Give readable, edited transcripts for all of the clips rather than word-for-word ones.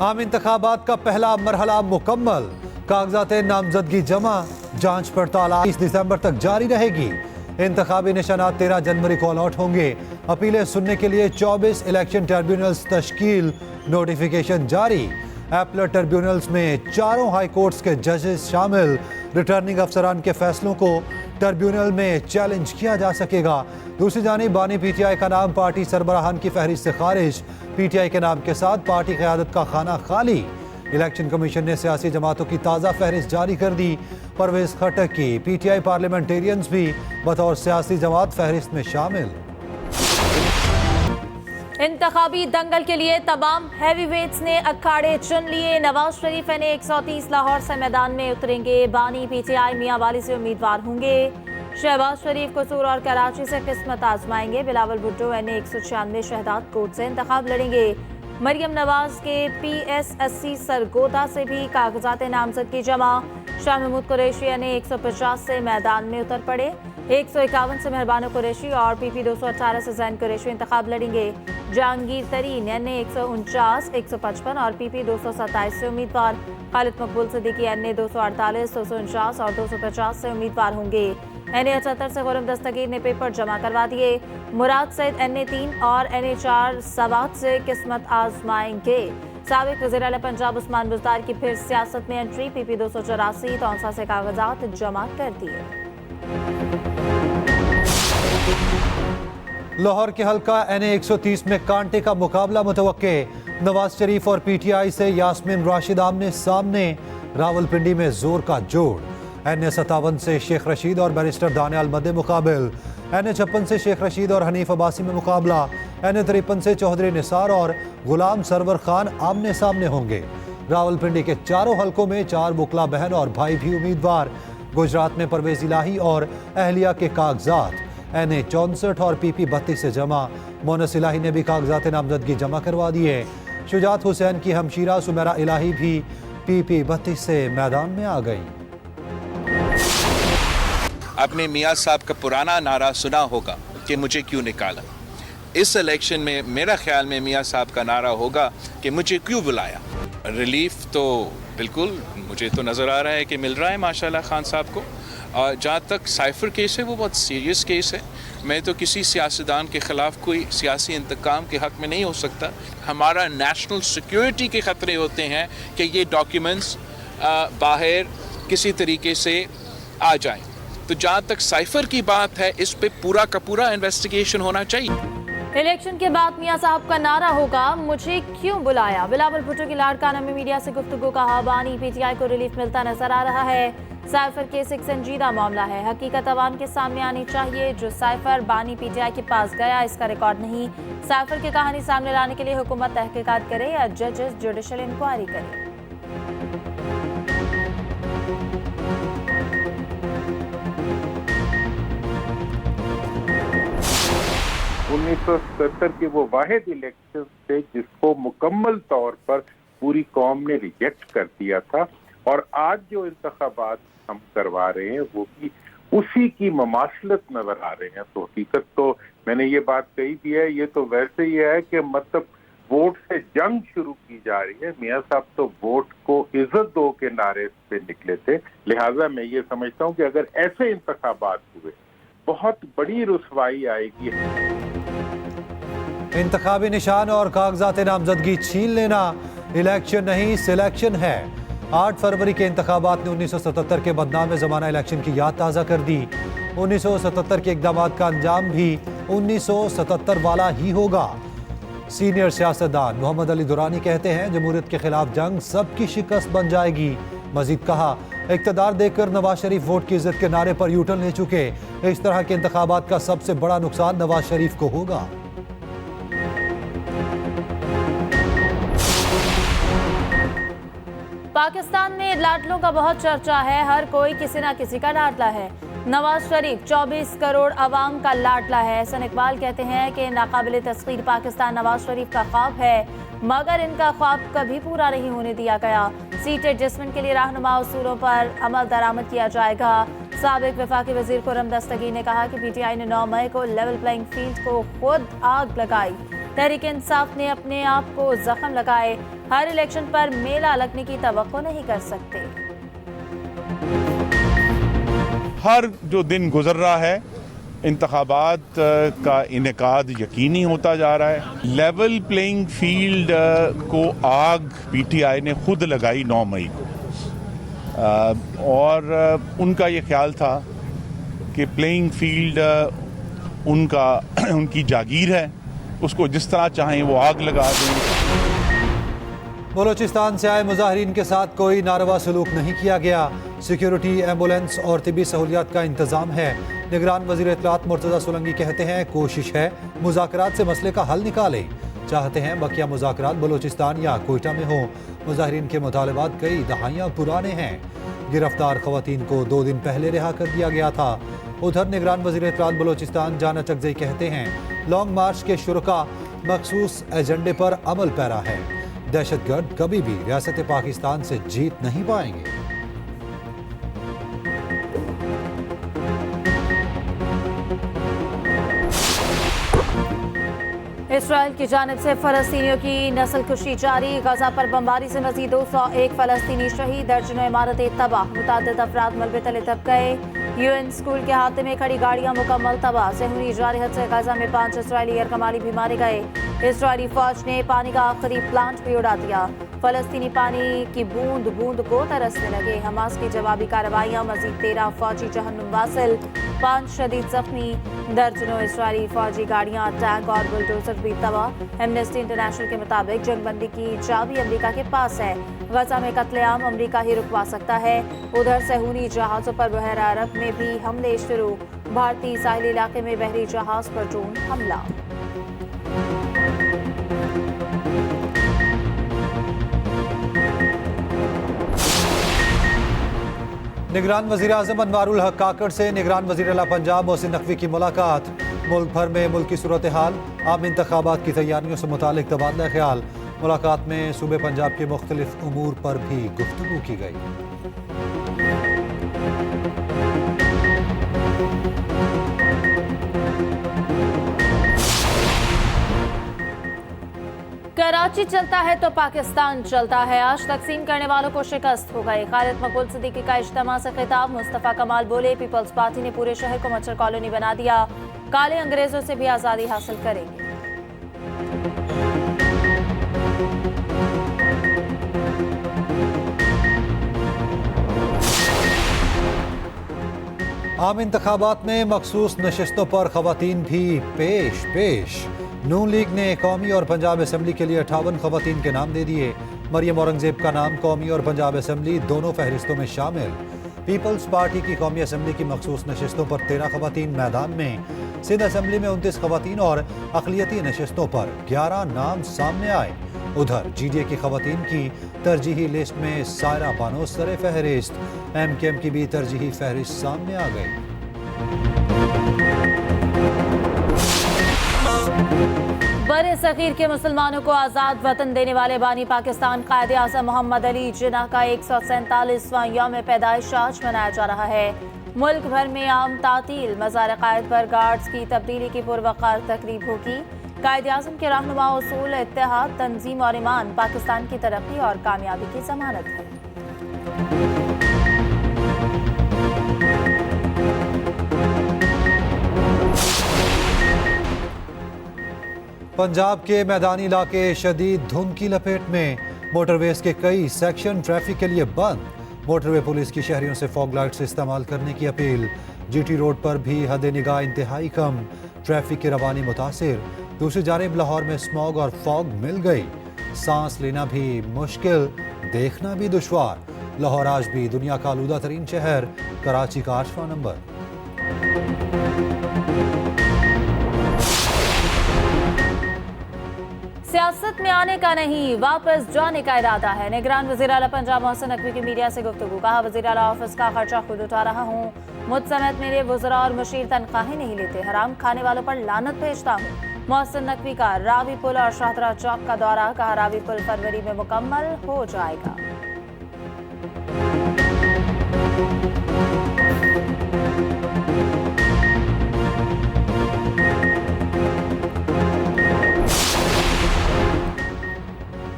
आम इंतखाबात का पहला मरहला मुकम्मल, कागजात नामजदगी जमा, जांच पड़ताल 20 दिसंबर तक जारी रहेगी। इंतखाबी निशानात 13 जनवरी को अलॉट होंगे। अपीलें सुनने के लिए 24 इलेक्शन ट्रिब्यूनल्स तश्कील, नोटिफिकेशन जारी। एपलेट ट्रिब्यूनल्स में चारों हाई कोर्ट्स के जजेस शामिल। रिटर्निंग अफसरान के फैसलों को ट्रिब्यूनल में चैलेंज किया जा सकेगा। दूसरी जानिब बानी पीटीआई का नाम पार्टी सरबराहान की फहरिस्त से खारिज। पीटीआई के नाम के साथ पार्टी क़यादत का खाना खाली। इलेक्शन कमीशन ने सियासी जमातों की ताज़ा फहरिस्त जारी कर दी। परवेज खटक की पीटीआई पार्लियामेंटेरियंस भी बतौर सियासी जमात फहरिस्त में शामिल। इंतखाबी दंगल के लिए तमाम हैवी वेट्स ने अखाड़े चुन लिए। नवाज शरीफ ने 130 लाहौर से मैदान में उतरेंगे। बानी पीटीआई मियां वाली से उम्मीदवार होंगे। शहबाज शरीफ कसूर और कराची से किस्मत आजमाएंगे। बिलावल भुट्टो ने 196 शहदाद कोर्ट से इंतखाब लड़ेंगे। मरियम नवाज के PS80 सरगोदा से भी कागजात नामजदगी जमा। शाह महमूद कुरैशी ने 150 से मैदान में उतर पड़े। 151 से मेहरबानो कुरैशी और PP 218 से जैन कुरैशी इंतखाब लड़ेंगे। जहांगीर तरीन NA 149, 155 और PP 227 से उम्मीदवार। खालिद मकबूल सिद्दीकी NA 248, 249 और 250 से उम्मीदवार होंगे। NA 78 से गुरम दस्तगीर ने पेपर जमा करवा दिए। मुराद सईद NA 3 और NA 4 सवात से किस्मत आजमाएंगे। साबिक वज़ीर आला पंजाब उस्मान बुज़दार की फिर सियासत में एंट्री। PP 284 तौंसा से कागजात जमा कर दिए। लाहौर के हल्का NA 130 में कांटे का मुकाबला मुतवक्के। नवाज शरीफ और PTI से यास्मीन राशिद आमने सामने। रावलपिंडी में जोर का जोड़। NA 57 से शेख रशीद और बैरिस्टर दानियाल मदे मुकाबिल। NA 56 से शेख रशीद और हनीफ अब्बासी में मुकाबला। NA 53 से चौधरी निसार और गुलाम सरवर खान आमने सामने होंगे। रावलपिंडी के चारों हलकों में 4 बुकला बहन और भाई भी उम्मीदवार। गुजरात में परवेज इलाही और अहलिया के कागजात NA 64 और PP 32 से जमा। मोनस इलाही ने भी कागजात नामजदगी जमा करवा दिए। शुजात हुसैन की हमशीरा सुमेरा इलाही भी PP 32 से मैदान में आ गई। आपने मियाँ साहब का पुराना नारा सुना होगा कि मुझे क्यों निकाला। इस इलेक्शन में मेरा ख्याल में मियाँ साहब का नारा होगा कि मुझे क्यों बुलाया। रिलीफ तो बिल्कुल मुझे तो नज़र आ रहा है कि मिल रहा है माशाल्लाह खान साहब को। और जहाँ तक साइफर केस है वो बहुत सीरियस केस है। मैं तो किसी सियासतदान के ख़िलाफ़ कोई सियासी इंतकाम के हक़ में नहीं हो सकता। हमारा नेशनल सिक्योरिटी के ख़तरे होते हैं कि ये डॉक्यूमेंट्स बाहर किसी तरीके से आ जाएं। तो जहाँ तक साइफर की बात है इस पे पूरा का पूरा इन्वेस्टिगेशन होना चाहिए। इलेक्शन के बाद मियां साहब का नारा होगा मुझे क्यों बुलाया। बिलावल भुट्टो की लाड़काना में मीडिया से गुफ्तगू कहा। बानी PTI को रिलीफ मिलता नजर आ रहा है। साइफर केस एक संजीदा मामला है। हकीकत अवाम के सामने आनी चाहिए। जो साइफर बानी PTI के पास गया इसका रिकॉर्ड नहीं। साइफर की कहानी सामने लाने के लिए हुकूमत तहकीकात करे या जजेस जुडिशल इंक्वायरी करे। 1977 के वो वाहिद इलेक्शन थे जिसको मुकम्मल तौर पर पूरी कौम ने रिजेक्ट कर दिया था। और आज जो इंतखाबात हम करवा रहे हैं वो भी उसी की ममासलत नजर आ रहे हैं। तो हकीकत तो मैंने ये बात कही भी है, ये तो वैसे ही है कि मतलब वोट से जंग शुरू की जा रही है। मियाँ साहब तो वोट को इज्जत दो के नारे पे निकले थे। लिहाजा मैं ये समझता हूँ कि अगर ऐसे इंतखाबात हुए बहुत बड़ी रुसवाई आएगी। इंतखाबी निशान और कागजात नामजदगी छीन लेना इलेक्शन नहीं सिलेक्शन है। 8 फरवरी के इंतखाबात ने 1977 के बदनाम ज़माना इलेक्शन की याद ताज़ा कर दी। 1977 के इक़दाम का अंजाम भी 1977 वाला ही होगा। सीनियर सियासतदान मोहम्मद अली दुरानी कहते हैं जमहूरियत के खिलाफ जंग सबकी शिकस्त बन जाएगी। मजीद कहा इक़्तिदार देकर नवाज शरीफ वोट की इज्जत के नारे पर यूटर्न ले चुके। इस तरह के इंतखाबात का सबसे बड़ा नुकसान नवाज शरीफ को होगा। पाकिस्तान में लाडलों का बहुत चर्चा है। हर कोई किसी ना किसी का लाडला है। नवाज शरीफ 24 करोड़ अवाम का लाडला है। एहसन इकबाल कहते हैं कि नाकाबिल तस्खीर पाकिस्तान नवाज शरीफ का ख्वाब है मगर इनका ख्वाब कभी पूरा नहीं होने दिया गया। सीट एडजस्टमेंट के लिए रहनुमा उसूलों पर अमल दरामद किया जाएगा। साबिक वफाकी वजीर खुर्रम दस्तगीर ने कहा कि PTI ने 9 मई को लेवल प्लेइंग फील्ड को खुद आग लगाई। तहरीक इंसाफ ने अपने आप को जख्म लगाए हर इलेक्शन पर मेला लगने की तवक्को नहीं कर सकते। हर जो दिन गुजर रहा है इंतखाबात का इनेकाद यकीनी होता जा रहा है। लेवल प्लेइंग फील्ड को आग पीटीआई ने खुद लगाई 9 मई को और उनका ये ख्याल था कि प्लेइंग फील्ड उनकी जागीर है, उसको जिस तरह चाहें वो आग लगा दें। बलूचिस्तान से आए मुजाहिरीन के साथ कोई नारवा सलूक नहीं किया गया। सिक्योरिटी, एम्बुलेंस और तिबी सहूलियात का इंतजाम है। निगरान वजीर इत्तलात मुर्तज़ा सोलंकी कहते हैं कोशिश है मुज़ाकरात से मसले का हल निकालें। चाहते हैं बकिया मुज़ाकरात बलूचिस्तान या कोयटा में हो। मुजाहिरीन के मुतालबात कई दहाइयाँ पुराने हैं। गिरफ्तार खवातीन को 2 दिन पहले रिहा कर दिया गया था। उधर निगरान वजीर इत्तलात बलूचिस्तान जाना चकजई कहते हैं लॉन्ग मार्च के शुरका मखसूस एजेंडे पर अमल पैरा है। दहशतगर्द कभी भी रियासत पाकिस्तान से जीत नहीं पाएंगे। इसराइल की जानिब से फलस्तीनियों की नस्ल कुशी जारी। गजा पर बमबारी से मजीद 201 फलस्तीनी शहीद, दर्जनों इमारतें तबाह, मुतादिद अफराद मलबे तले दब गए। यूएन स्कूल के हाथे में खड़ी गाड़ियां मुकम्मल तबाह। सहूनी जारहत से गजा में 5 इसराइली एयरकमाली भी मारे गए। इसराइली फौज ने पानी का आखिरी प्लांट भी उड़ा दिया। फलस्तीनी पानी की बूंद बूंद को तरसने लगे। हमास की जवाबी कार्रवाइयां, मजीद 13 फौजी जहन्नुम वासिल, 5 शदीद जख्मी, दर्जनों इसराइली फौजी गाड़ियां, टैंक और बुलडोजर भी तबाह। एमनेस्टी इंटरनेशनल के मुताबिक जंगबंदी की चाबी अमरीका के पास है। गजा में कत्लेआम अमरीका ही रुकवा सकता है। उधर सहूनी जहाजों पर बहरा अरब में भी हमले शुरू। भारतीय साहिली इलाके में बहरी जहाज पर ड्रोन हमला। निगरान वज़ीर आज़म अनवारुल हक काकड़ से निगरान वज़ीर आला पंजाब मोहसिन नकवी की मुलाकात। मुल्क भर में मुल्क की सूरत हाल, आम इंतखाबात की तैयारियों से मुतालिक तबादला ख्याल। मुलाकात में सूबे पंजाब के मुख्तलिफ उमूर पर भी गुफ्तगू की गई। कराची चलता है तो पाकिस्तान चलता है। आज तकसीम करने वालों को शिकस्त हो गई। खालिद मकबूल सिद्दीकी का इज्तिमा से खिताब। मुस्तफा कमाल बोले पीपल्स पार्टी ने पूरे शहर को मच्छर कॉलोनी बना दिया। काले अंग्रेजों से भी आज़ादी हासिल करेंगे। आम इंतखाबात में मखसूस नशिस्तों पर खवातीन भी पेश। नून लीग ने कौमी और पंजाब असम्बली के लिए 58 खवातीन के नाम दे दिए। मरियम औरंगजेब का नाम कौमी और पंजाब असम्बली दोनों फहरिस्तों में शामिल। पीपल्स पार्टी की कौमी असम्बली की मखसूस नशिस्तों पर 13 खवातीन मैदान में। सिंध असम्बली में 29 खवातीन और अक़लियती नशिस्तों पर 11 नाम सामने आए। उधर GDA की खवातीन की तरजीही लिस्ट में सायरा बानो सरे फहरिस्त। MKM की भी तरजीही फहरिस्त सामने आ गई। बरे सगीर के मुसलमानों को आज़ाद वतन देने वाले बानी पाकिस्तान कायदे आज़म मोहम्मद अली जिन्ना का 147वां यौम पैदाइश आज मनाया जा रहा है। मुल्क भर में आम तातील, मज़ार कायद पर गार्ड्स की तब्दीली की पुरवकार तकरीब होगी। कायदे आज़म के रहनुमा उसूल, इत्तेहाद, तंजीम और ईमान पाकिस्तान की तरक्की और कामयाबी की जमानत है। पंजाब के मैदानी इलाके शदीद धुंध की लपेट में। मोटरवेज के कई सेक्शन ट्रैफिक के लिए बंद। मोटरवे पुलिस की शहरियों से फॉग लाइट्स इस्तेमाल करने की अपील। GT रोड पर भी हद निगाह इंतहाई कम। ट्रैफिक की रवानी मुतासिर। दूसरी जानिब लाहौर में स्मॉग और फॉग मिल गई। सांस लेना भी मुश्किल, देखना भी दुश्वार। लाहौर आज भी दुनिया का आलूदा तरीन शहर, कराची का 8वां नंबर। सियासत में आने का नहीं, वापस जाने का इरादा है। निगरान वज़ीर आला पंजाब मोहसिन नकवी की मीडिया से गुफ्तगू। कहा वज़ीर आला ऑफिस का खर्चा खुद उठा रहा हूँ। मुझ समेत मेरे वज़रा और मशीर तनख्वाहें नहीं लेते। हराम खाने वालों पर लानत भेजता हूँ। मोहसिन नकवी का रावी पुल और शाहतरा चौक का दौरा। कहा रावी पुल फरवरी में मुकम्मल हो जाएगा।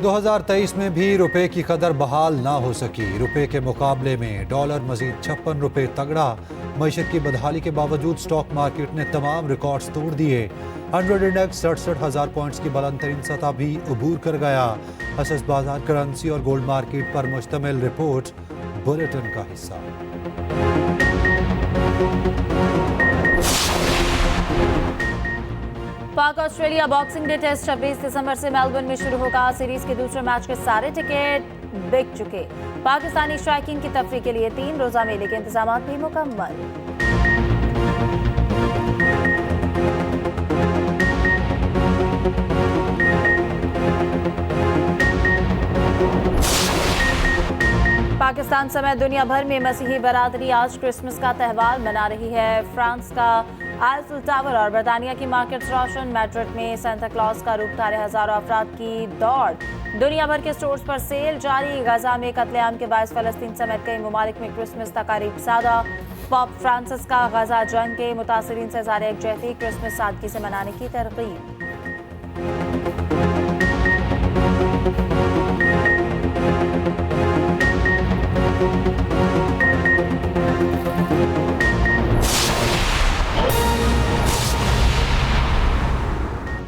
2023 में भी रुपए की कदर बहाल ना हो सकी। रुपए के मुकाबले में डॉलर मजीद 56 रुपए तगड़ा। मईशत की बदहाली के बावजूद स्टॉक मार्केट ने तमाम रिकॉर्ड्स तोड़ दिए। 100 इंडेक्स 67,000 पॉइंट्स की बुलंद तरीन सतह भी अबूर कर गया। असस बाजार करेंसी और गोल्ड मार्केट पर मुश्तमिल रिपोर्ट बुलेटिन का हिस्सा। पाक ऑस्ट्रेलिया बॉक्सिंग डे टेस्ट 26 दिसंबर से मेलबर्न में शुरू होगा। सीरीज के दूसरे मैच के सारे टिकट बिक चुके। पाकिस्तानी स्ट्राइकिंग की तफरीह के लिए 3 रोजा मेले के इंतजाम भी मुकम्मल। पाकिस्तान समेत दुनिया भर में मसीही बरादरी आज क्रिसमस का त्यौहार मना रही है। फ्रांस का आईफिल टावर और बर्तानिया की मार्केट्स रोशन। मैड्रिड में सांता क्लॉज का रूप धारे हजारों अफराद की दौड़। दुनिया भर के स्टोर्स पर सेल जारी। गजा में कत्लेआम के बायस फलस्तीन समेत कई ममालिक में क्रिसमस तकारीब सादा। पोप फ्रांसिस का गजा जंग के मुतासरीन से इज़हार यकजहती। क्रिसमस सादगी से मनाने की तरगीब।